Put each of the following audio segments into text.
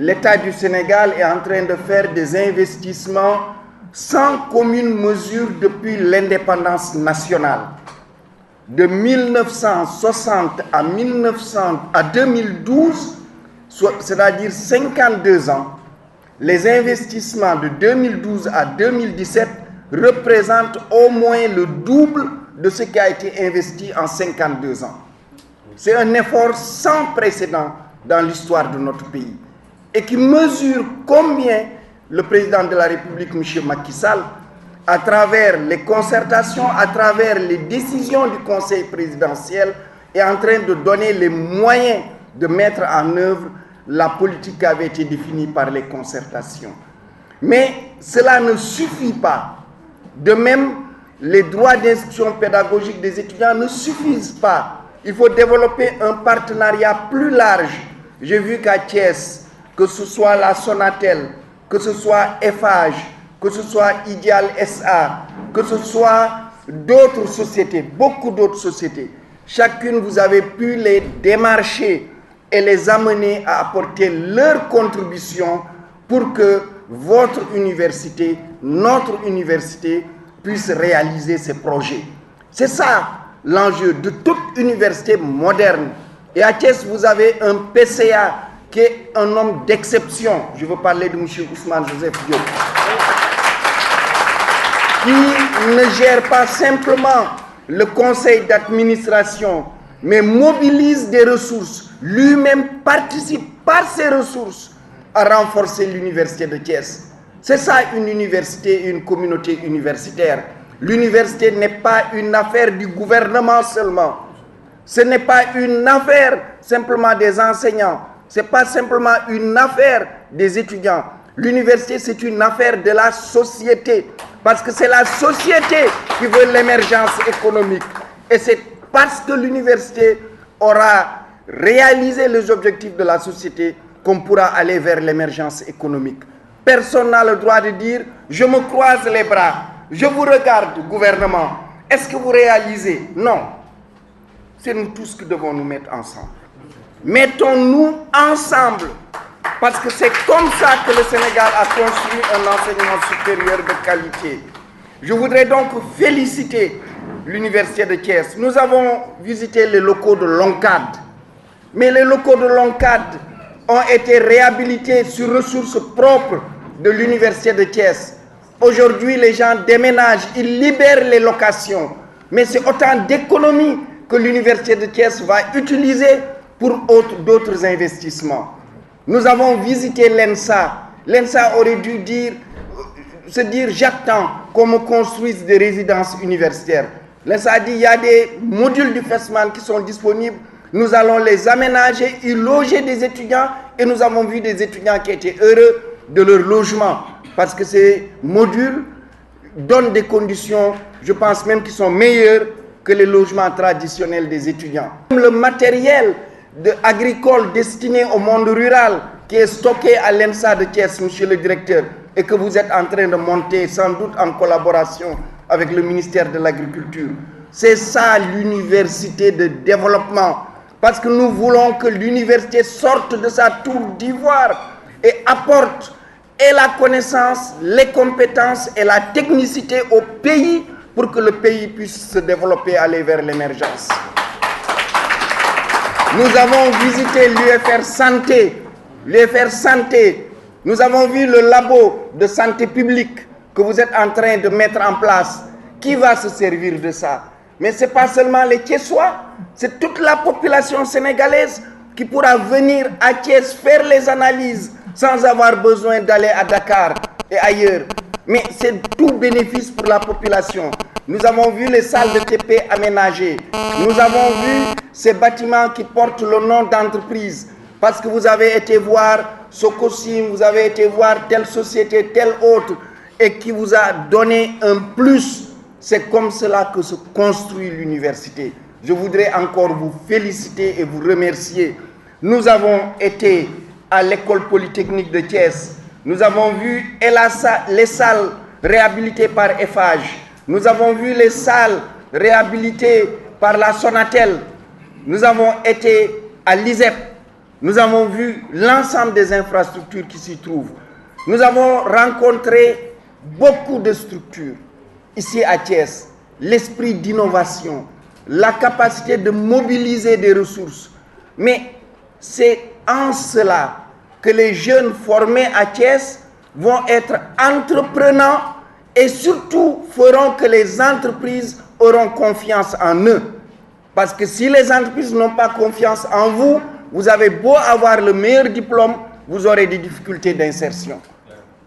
l'État du Sénégal est en train de faire des investissements sans commune mesure depuis l'indépendance nationale. De 1960 à 2012, c'est-à-dire 52 ans, les investissements de 2012 à 2017 représentent au moins le double de ce qui a été investi en 52 ans. C'est un effort sans précédent dans l'histoire de notre pays et qui mesure combien le président de la République, M. Macky Sall, à travers les concertations, à travers les décisions du Conseil présidentiel, est en train de donner les moyens de mettre en œuvre la politique qui avait été définie par les concertations. Mais cela ne suffit pas. De même, les droits d'instruction pédagogique des étudiants ne suffisent pas. Il faut développer un partenariat plus large. J'ai vu qu'à Thiès, que ce soit la Sonatel, que ce soit Eiffage, que ce soit Ideal SA, que ce soit d'autres sociétés, beaucoup d'autres sociétés, chacune vous avez pu les démarcher et les amener à apporter leur contribution pour que votre université, notre université, puisse réaliser ces projets. C'est ça l'enjeu de toute université moderne. Et à Thiès, vous avez un PCA qui est un homme d'exception. Je veux parler de M. Ousmane Joseph Diop, qui ne gère pas simplement le conseil d'administration, mais mobilise des ressources. Lui-même participe par ses ressources à renforcer l'université de Thiès. C'est ça une université, une communauté universitaire. L'université n'est pas une affaire du gouvernement seulement. Ce n'est pas une affaire simplement des enseignants. Ce n'est pas simplement une affaire des étudiants. L'université, c'est une affaire de la société. Parce que c'est la société qui veut l'émergence économique. Et c'est parce que l'université aura réalisé les objectifs de la société qu'on pourra aller vers l'émergence économique. Personne n'a le droit de dire « je me croise les bras, je vous regarde, gouvernement, est-ce que vous réalisez ?» Non. C'est nous tous qui devons nous mettre ensemble. Mettons-nous ensemble, parce que c'est comme ça que le Sénégal a construit un enseignement supérieur de qualité. Je voudrais donc féliciter l'Université de Thiès. Nous avons visité les locaux de l'ONCAD, mais les locaux de l'ONCAD ont été réhabilités sur ressources propres de l'Université de Thiès. Aujourd'hui, les gens déménagent, ils libèrent les locations, mais c'est autant d'économies que l'Université de Thiès va utiliser pour d'autres investissements. Nous avons visité l'ENSA. L'ENSA aurait dû se dire j'attends qu'on me construise des résidences universitaires. L'ENSA a dit il y a des modules du FESMAN qui sont disponibles. Nous allons les aménager, y loger des étudiants et nous avons vu des étudiants qui étaient heureux de leur logement parce que ces modules donnent des conditions, je pense même, qui sont meilleures que les logements traditionnels des étudiants. Le matériel agricole destiné au monde rural qui est stocké à l'ENSA de Thiès, monsieur le directeur, et que vous êtes en train de monter sans doute en collaboration avec le ministère de l'Agriculture. C'est ça l'université de développement. Parce que nous voulons que l'université sorte de sa tour d'ivoire et apporte et la connaissance, les compétences et la technicité au pays pour que le pays puisse se développer, aller vers l'émergence. Nous avons visité l'UFR Santé. L'UFR Santé, nous avons vu le labo de santé publique que vous êtes en train de mettre en place. Qui va se servir de ça? Mais ce n'est pas seulement les Thiessois, c'est toute la population sénégalaise qui pourra venir à Thiès faire les analyses sans avoir besoin d'aller à Dakar et ailleurs. Mais c'est tout bénéfice pour la population. Nous avons vu les salles de TP aménagées. Nous avons vu ces bâtiments qui portent le nom d'entreprise. Parce que vous avez été voir Socosim, vous avez été voir telle société, telle autre, et qui vous a donné un plus. C'est comme cela que se construit l'université. Je voudrais encore vous féliciter et vous remercier. Nous avons été à l'école polytechnique de Thiès. Nous avons vu les salles réhabilitées par Eiffage. Nous avons vu les salles réhabilitées par la Sonatel. Nous avons été à l'ISEP. Nous avons vu l'ensemble des infrastructures qui s'y trouvent. Nous avons rencontré beaucoup de structures ici à Thiès. L'esprit d'innovation, la capacité de mobiliser des ressources. Mais c'est en cela que les jeunes formés à Thiès vont être entreprenants et surtout feront que les entreprises auront confiance en eux. Parce que si les entreprises n'ont pas confiance en vous, vous avez beau avoir le meilleur diplôme, vous aurez des difficultés d'insertion.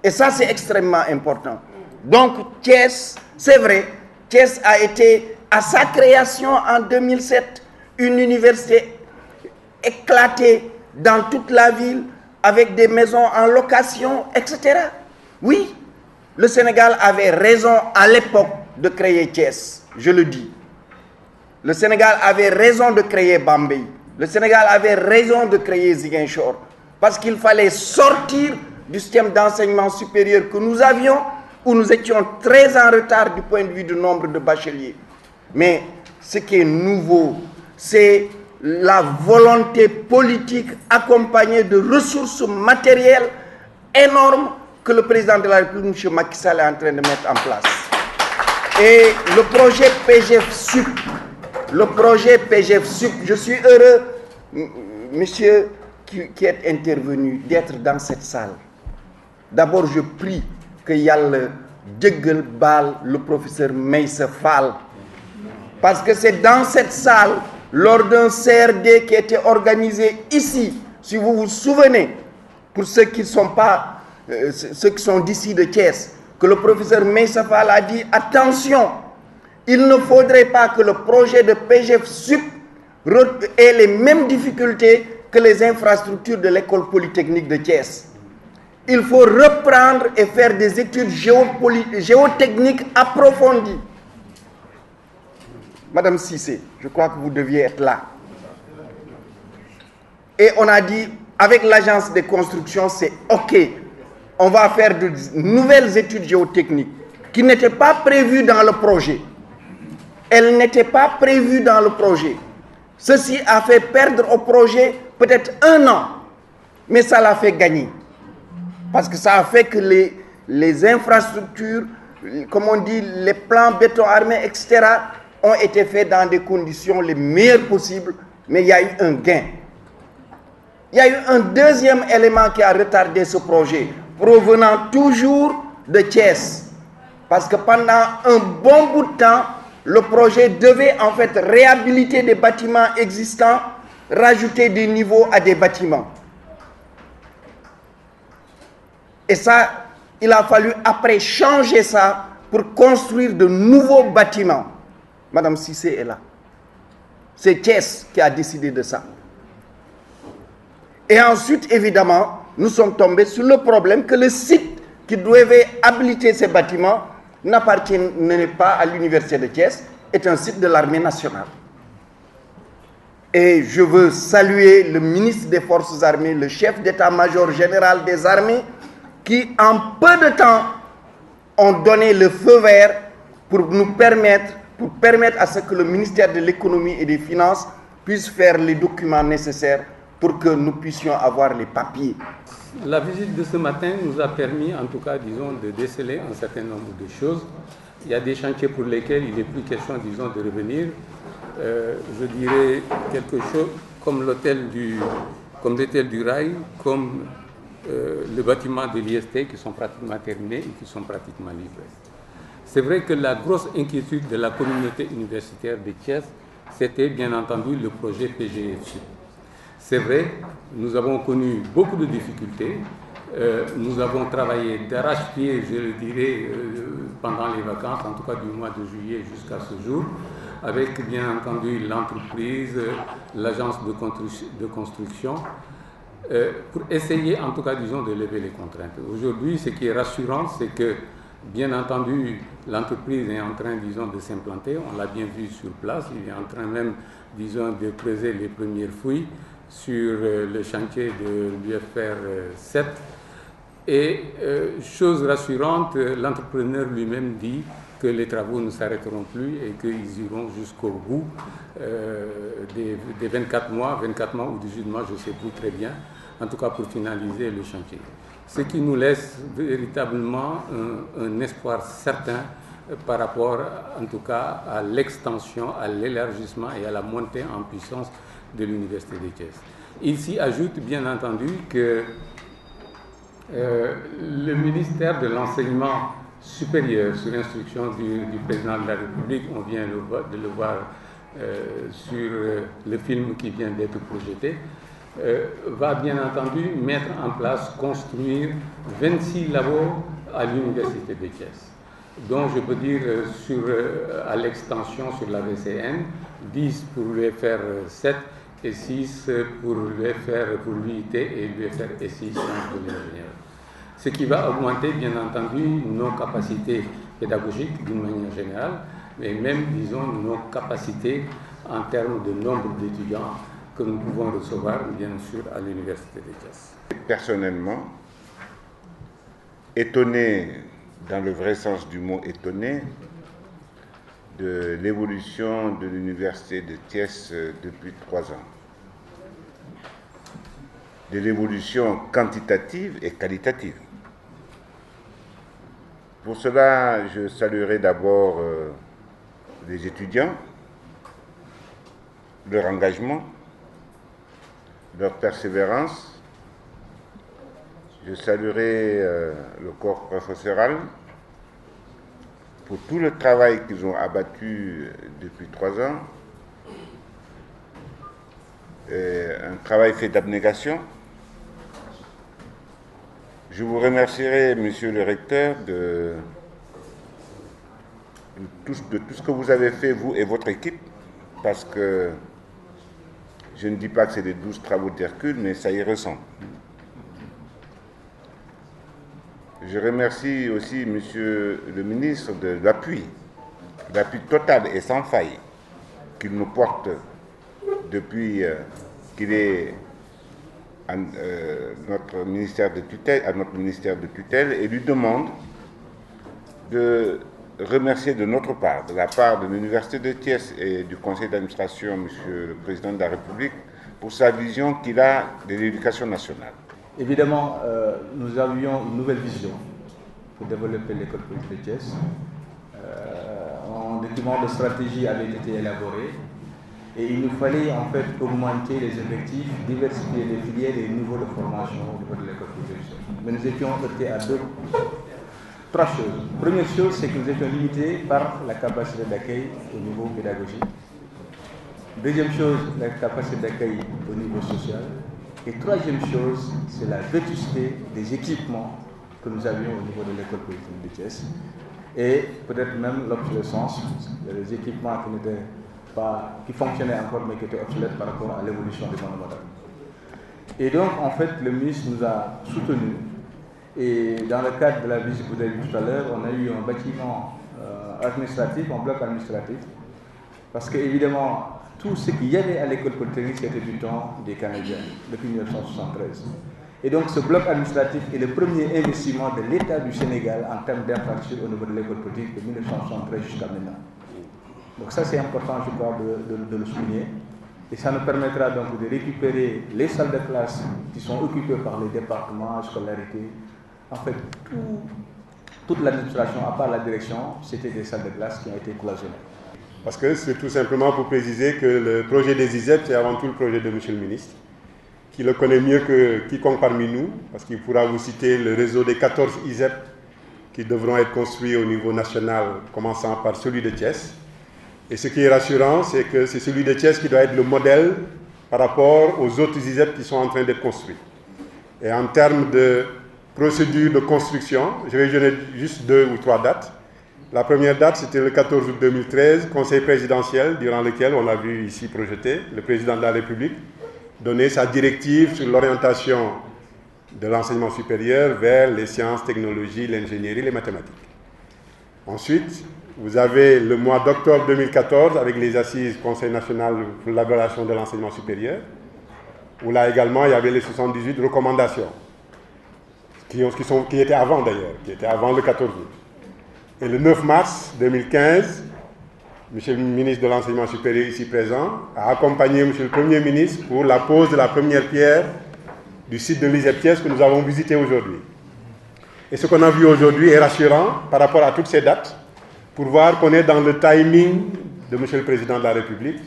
Et ça, c'est extrêmement important. Donc, Thiès, c'est vrai, Thiès a été, à sa création en 2007, une université éclatée dans toute la ville, avec des maisons en location, etc. Oui, le Sénégal avait raison à l'époque de créer Thiès, je le dis. Le Sénégal avait raison de créer Bambey. Le Sénégal avait raison de créer Ziguinchor. Parce qu'il fallait sortir du système d'enseignement supérieur que nous avions, où nous étions très en retard du point de vue du nombre de bacheliers. Mais ce qui est nouveau, c'est la volonté politique accompagnée de ressources matérielles énormes que le président de la République, M. Macky Sall, est en train de mettre en place. Et le projet PGF-SUP, je suis heureux, monsieur qui est intervenu, d'être dans cette salle. D'abord, je prie que Yalla Djegal Bal, le professeur Meïssa Fall, parce que c'est dans cette salle, lors d'un CRD qui était organisé ici, si vous vous souvenez, pour ceux qui sont d'ici de Thiès, que le professeur Meïssa Fall a dit attention, il ne faudrait pas que le projet de PGF-SUP ait les mêmes difficultés que les infrastructures de l'école polytechnique de Thiès. Il faut reprendre et faire des études géotechniques approfondies. Madame Cissé, je crois que vous deviez être là. Et on a dit, avec l'agence de construction, c'est OK. On va faire de nouvelles études géotechniques qui n'étaient pas prévues dans le projet. Elles n'étaient pas prévues dans le projet. Ceci a fait perdre au projet peut-être 1 an, mais ça l'a fait gagner. Parce que ça a fait que les infrastructures, comme on dit, les plans béton armé, etc., ont été faits dans des conditions les meilleures possibles, mais il y a eu un gain. Il y a eu un deuxième élément qui a retardé ce projet, provenant toujours de Thiès. Parce que pendant un bon bout de temps, le projet devait en fait réhabiliter des bâtiments existants, rajouter des niveaux à des bâtiments. Et ça, il a fallu après changer ça pour construire de nouveaux bâtiments. Madame Cissé est là. C'est Thiès qui a décidé de ça. Et ensuite, évidemment, nous sommes tombés sur le problème que le site qui devait habiliter ces bâtiments n'appartenait pas à l'université de Thiès, est un site de l'armée nationale. Et je veux saluer le ministre des Forces armées, le chef d'état-major général des armées, qui en peu de temps ont donné le feu vert pour permettre à ce que le ministère de l'économie et des finances puisse faire les documents nécessaires pour que nous puissions avoir les papiers. La visite de ce matin nous a permis, en tout cas, disons, de déceler un certain nombre de choses. Il y a des chantiers pour lesquels il n'est plus question, disons, de revenir. Je dirais quelque chose comme l'hôtel du Rail, comme le bâtiment de l'IST qui sont pratiquement terminés et qui sont pratiquement livrés. C'est vrai que la grosse inquiétude de la communauté universitaire de Thiès, c'était bien entendu le projet PGF-SUP. C'est vrai, nous avons connu beaucoup de difficultés. Nous avons travaillé d'arrache-pied, je le dirais, pendant les vacances, en tout cas du mois de juillet jusqu'à ce jour, avec bien entendu l'entreprise, l'agence de construction, pour essayer en tout cas, disons, de lever les contraintes. Aujourd'hui, ce qui est rassurant, c'est que, bien entendu, l'entreprise est en train, disons, de s'implanter. On l'a bien vu sur place. Il est en train même, disons, de creuser les premières fouilles sur le chantier de l'UFR 7. Et chose rassurante, l'entrepreneur lui-même dit que les travaux ne s'arrêteront plus et qu'ils iront jusqu'au bout des 24 mois ou 18 mois, je ne sais plus très bien, en tout cas pour finaliser le chantier. Ce qui nous laisse véritablement un espoir certain par rapport, en tout cas, à l'extension, à l'élargissement et à la montée en puissance de l'Université de Thiès. Il s'y ajoute, bien entendu, que le ministère de l'Enseignement supérieur, sur instruction du président de la République, on vient de le voir sur le film qui vient d'être projeté, va bien entendu mettre en place, construire 26 labos à l'Université de Thiès. Donc je peux dire à l'extension sur la VCN, 10 pour l'UFR 7 et 6 pour l'UFR pour l'UIT et l'UFR et 6 pour l'ingénieur. Ce qui va augmenter bien entendu nos capacités pédagogiques d'une manière générale, mais même, disons, nos capacités en termes de nombre d'étudiants que nous pouvons recevoir, bien sûr, à l'Université de Thiès. Personnellement, étonné, dans le vrai sens du mot étonné, de l'évolution de l'Université de Thiès depuis 3 ans. De l'évolution quantitative et qualitative. Pour cela, je saluerai d'abord les étudiants, leur engagement, leur persévérance. Je saluerai le corps professoral pour tout le travail qu'ils ont abattu depuis 3 ans. Un travail fait d'abnégation. Je vous remercierai, monsieur le recteur, de tout ce que vous avez fait, vous et votre équipe, parce que je ne dis pas que c'est des 12 travaux d'Hercule, mais ça y ressemble. Je remercie aussi monsieur le ministre de l'appui total et sans faille qu'il nous porte depuis qu'il est à notre ministère de tutelle, et lui demande de remercier de notre part, de la part de l'Université de Thiès et du conseil d'administration, monsieur le président de la République, pour sa vision qu'il a de l'éducation nationale. Évidemment, nous avions une nouvelle vision pour développer l'école politique de Thiès. Un document de stratégie avait été élaboré et il nous fallait en fait augmenter les effectifs, diversifier les filières et les niveaux de formation au niveau de l'école politique de Thiès. Mais nous étions heurtés à 3 choses. Première chose, c'est que nous étions limités par la capacité d'accueil au niveau pédagogique. Deuxième chose, la capacité d'accueil au niveau social. Et troisième chose, c'est la vétusté des équipements que nous avions au niveau de l'école politique de Thiès. Et peut-être même l'obsolescence des équipements qui fonctionnaient encore mais qui étaient obsolètes par rapport à l'évolution du monde moderne. Et donc, en fait, le ministre nous a soutenus. Et dans le cadre de la visite que vous avez vue tout à l'heure, on a eu un bâtiment administratif, un bloc administratif, parce qu'évidemment, tout ce qu'il y avait à l'école polytechnique, c'était du temps des Canadiens, depuis 1973. Et donc ce bloc administratif est le premier investissement de l'État du Sénégal en termes d'infrastructure au niveau de l'école politique de 1973 jusqu'à maintenant. Donc ça c'est important, je crois, de le souligner. Et ça nous permettra donc de récupérer les salles de classe qui sont occupées par les départements, scolarité. En fait, toute l'administration, à part la direction, c'était des salles de classe qui ont été cloisonnées. Parce que c'est tout simplement pour préciser que le projet des ISEP, c'est avant tout le projet de M. le ministre, qui le connaît mieux que quiconque parmi nous, parce qu'il pourra vous citer le réseau des 14 ISEP qui devront être construits au niveau national, commençant par celui de Thiès. Et ce qui est rassurant, c'est que c'est celui de Thiès qui doit être le modèle par rapport aux autres ISEP qui sont en train d'être construits. Et en termes de procédure de construction, je vais donner juste 2 ou 3 dates. La première date, c'était le 14 août 2013, conseil présidentiel, durant lequel on l'a vu ici projeté, le président de la République donner sa directive sur l'orientation de l'enseignement supérieur vers les sciences, technologies, l'ingénierie, les mathématiques. Ensuite, vous avez le mois d'octobre 2014 avec les assises Conseil national pour l'évaluation de l'enseignement supérieur, où là également il y avait les 78 recommandations, qui étaient avant d'ailleurs, qui étaient avant le 14 août. Et le 9 mars 2015, Monsieur le ministre de l'Enseignement supérieur ici présent, a accompagné Monsieur le Premier ministre pour la pose de la première pierre du site de l'ISEP Thiès que nous avons visité aujourd'hui. Et ce qu'on a vu aujourd'hui est rassurant par rapport à toutes ces dates, pour voir qu'on est dans le timing de Monsieur le Président de la République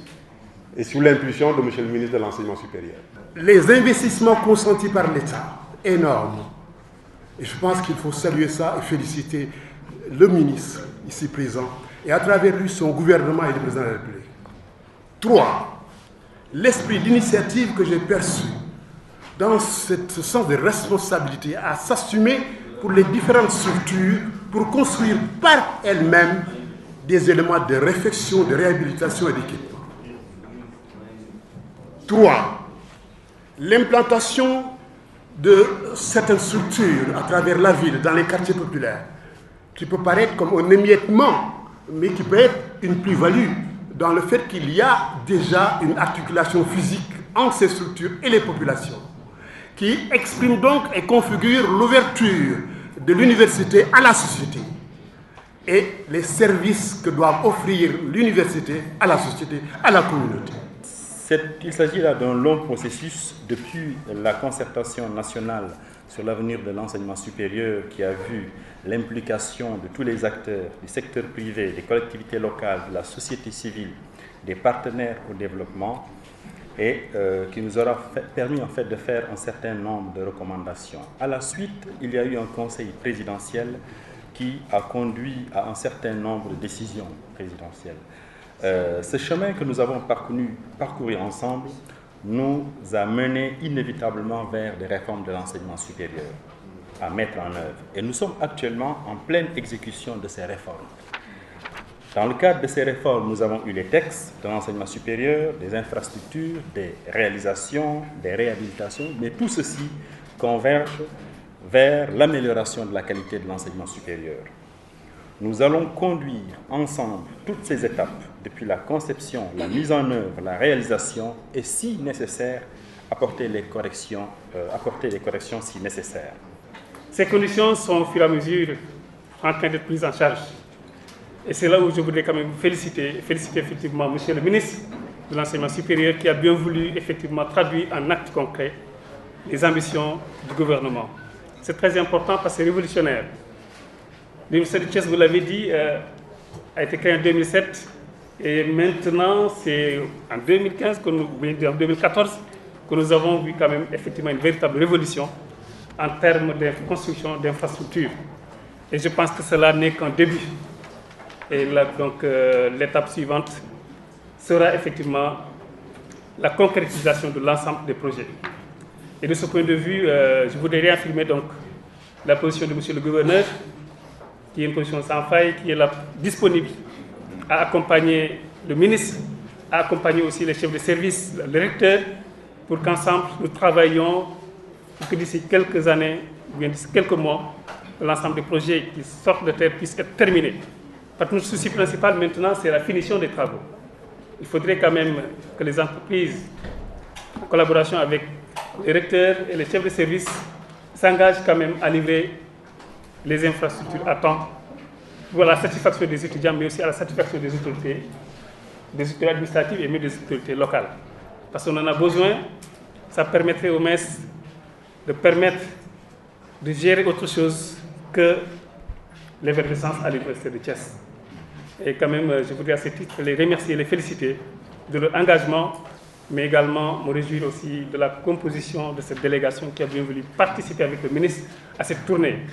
et sous l'impulsion de Monsieur le ministre de l'Enseignement supérieur. Les investissements consentis par l'État, énormes. Et je pense qu'il faut saluer ça et féliciter le ministre ici présent et à travers lui son gouvernement et le président de la République. 3. L'esprit d'initiative que j'ai perçu dans ce sens de responsabilité à s'assumer pour les différentes structures pour construire par elles-mêmes des éléments de réflexion, de réhabilitation et d'équipement. 3. L'implantation de certaines structures à travers la ville, dans les quartiers populaires, qui peut paraître comme un émiettement, mais qui peut être une plus-value dans le fait qu'il y a déjà une articulation physique entre ces structures et les populations, qui exprime donc et configure l'ouverture de l'université à la société et les services que doit offrir l'université à la société, à la communauté. Il s'agit là d'un long processus depuis la concertation nationale sur l'avenir de l'enseignement supérieur qui a vu l'implication de tous les acteurs du secteur privé, des collectivités locales, de la société civile, des partenaires au développement et qui nous aura permis en fait de faire un certain nombre de recommandations. À la suite, il y a eu un conseil présidentiel qui a conduit à un certain nombre de décisions présidentielles. Ce chemin que nous avons parcouru ensemble nous a menés inévitablement vers des réformes de l'enseignement supérieur à mettre en œuvre. Et nous sommes actuellement en pleine exécution de ces réformes. Dans le cadre de ces réformes, nous avons eu les textes de l'enseignement supérieur, des infrastructures, des réalisations, des réhabilitations, mais tout ceci converge vers l'amélioration de la qualité de l'enseignement supérieur. Nous allons conduire ensemble toutes ces étapes, depuis la conception, la mise en œuvre, la réalisation, et si nécessaire, apporter les corrections si nécessaire. Ces conditions sont au fur et à mesure en train d'être prises en charge. Et c'est là où je voudrais quand même féliciter effectivement Monsieur le ministre de l'Enseignement supérieur qui a bien voulu effectivement traduire en actes concrets les ambitions du gouvernement. C'est très important parce que c'est révolutionnaire. L'Université de Thiès, vous l'avez dit, a été créée en 2007 et maintenant c'est en 2014 que nous avons vu quand même effectivement une véritable révolution en termes de construction d'infrastructures. Et je pense que cela n'est qu'un début. Et là, donc l'étape suivante sera effectivement la concrétisation de l'ensemble des projets. Et de ce point de vue, je voudrais réaffirmer donc la position de Monsieur le gouverneur, qui est une position sans faille, qui est là disponible à accompagner le ministre, à accompagner aussi les chefs de service, le recteur, pour qu'ensemble nous travaillions pour que d'ici quelques années, ou bien d'ici quelques mois, l'ensemble des projets qui sortent de terre puissent être terminés. Parce que notre souci principal maintenant, c'est la finition des travaux. Il faudrait quand même que les entreprises, en collaboration avec les recteurs et les chefs de service, s'engagent quand même à livrer les infrastructures à temps pour la satisfaction des étudiants, mais aussi à la satisfaction des autorités administratives et même des autorités locales. Parce qu'on en a besoin, ça permettrait au MES de gérer autre chose que l'effervescence à l'Université de Thiès. Et quand même, je voudrais à ce titre les remercier, les féliciter de leur engagement, mais également me réjouir aussi de la composition de cette délégation qui a bien voulu participer avec le ministre à cette tournée.